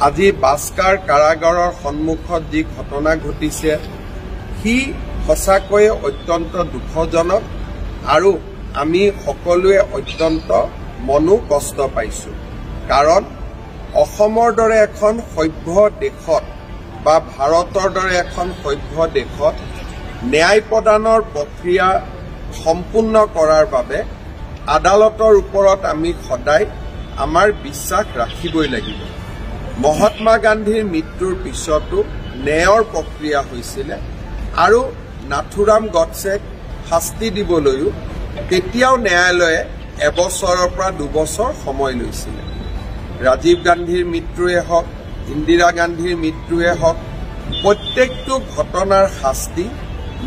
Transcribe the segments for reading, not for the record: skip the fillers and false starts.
আজি বাস্কাৰ কাৰাগাৰৰ সন্মুখত যি ঘটনা ঘটিছে সি সঁচাকৈয়ে অত্যন্ত দুখজনক আৰু আমি সকলোৱে অত্যন্ত মনো কষ্ট পাইছো। কাৰণ অসমৰ দৰে এখন সভ্য দেশত বা ভাৰতৰ দৰে এখন সভ্য দেশত ন্যায় প্ৰদানৰ প্ৰক্ৰিয়া সম্পূৰ্ণ কৰাৰ বাবে আদালতৰ ওপৰত আমি সদায় আমাৰ বিশ্বাস ৰাখিবই লাগিব। মহাত্মা গান্ধীৰ মৃত্যুৰ পিছতো ন্যায়ৰ প্ৰক্ৰিয়া হৈছিল আৰু নাথুৰাম গডছেক শাস্তি দিবলৈও কেতিয়াও ন্যায়ালয়ে এবছৰৰ পৰা 2 বছৰ সময় লৈছিল। ৰাজীৱ গান্ধীৰ মৃত্যুৱে হওক, ইন্দিৰা গান্ধীৰ মৃত্যুৱে হওক, প্ৰত্যেকটো ঘটনাৰ শাস্তি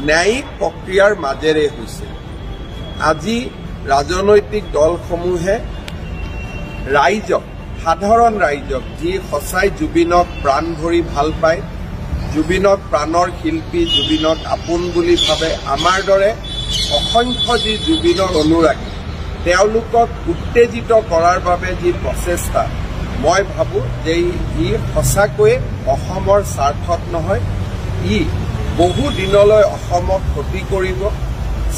ন্যায়িক প্ৰক্ৰিয়াৰ মাজেৰে হৈছিল। আজি ৰাজনৈতিক দলসমূহে ৰাইজক, সাধাৰণ ৰাইজক যি সঁচাই জুবিনক প্ৰাণ ভৰি ভাল পায়, জুবিনক প্ৰাণৰ শিল্পী, জুবিনক আপোন বুলি ভাবে, আমাৰ দৰে অসংখ্য যি জুবিনৰ অনুৰাগী তেওঁলোকক উত্তেজিত কৰাৰ বাবে যি প্ৰচেষ্টা, মই ভাবো যে ই সঁচাকৈয়ে অসমৰ স্বাৰ্থত নহয়, ই বহু দিনলৈ অসমক ক্ষতি কৰিব।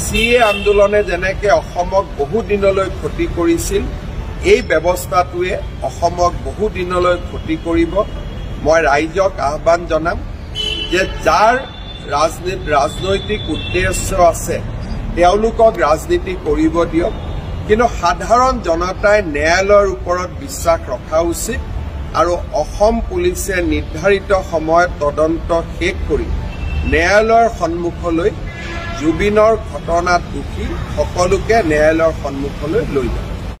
CA আন্দোলনে যেনেকৈ অসমক বহু দিনলৈ ক্ষতি কৰিছিল, এই ব্যৱস্থাটোৱে অসমক বহু দিনলৈ ক্ষতি কৰিব। মই ৰাইজক আহ্বান জনাম যে যাৰ ৰাজনৈতিক উদ্দেশ্য আছে তেওঁলোকক ৰাজনীতি কৰিব দিয়ক, কিন্তু সাধাৰণ জনতাই ন্যায়ালয়ৰ ওপৰত বিশ্বাস ৰখা উচিত আৰু অসম পুলিচে নিৰ্ধাৰিত সময়ত তদন্ত শেষ কৰি ন্যায়ালয়ৰ সন্মুখলৈ জুবিনৰ ঘটনাত দোষী সকলোকে ন্যায়ালয়ৰ সন্মুখলৈ লৈ যাব।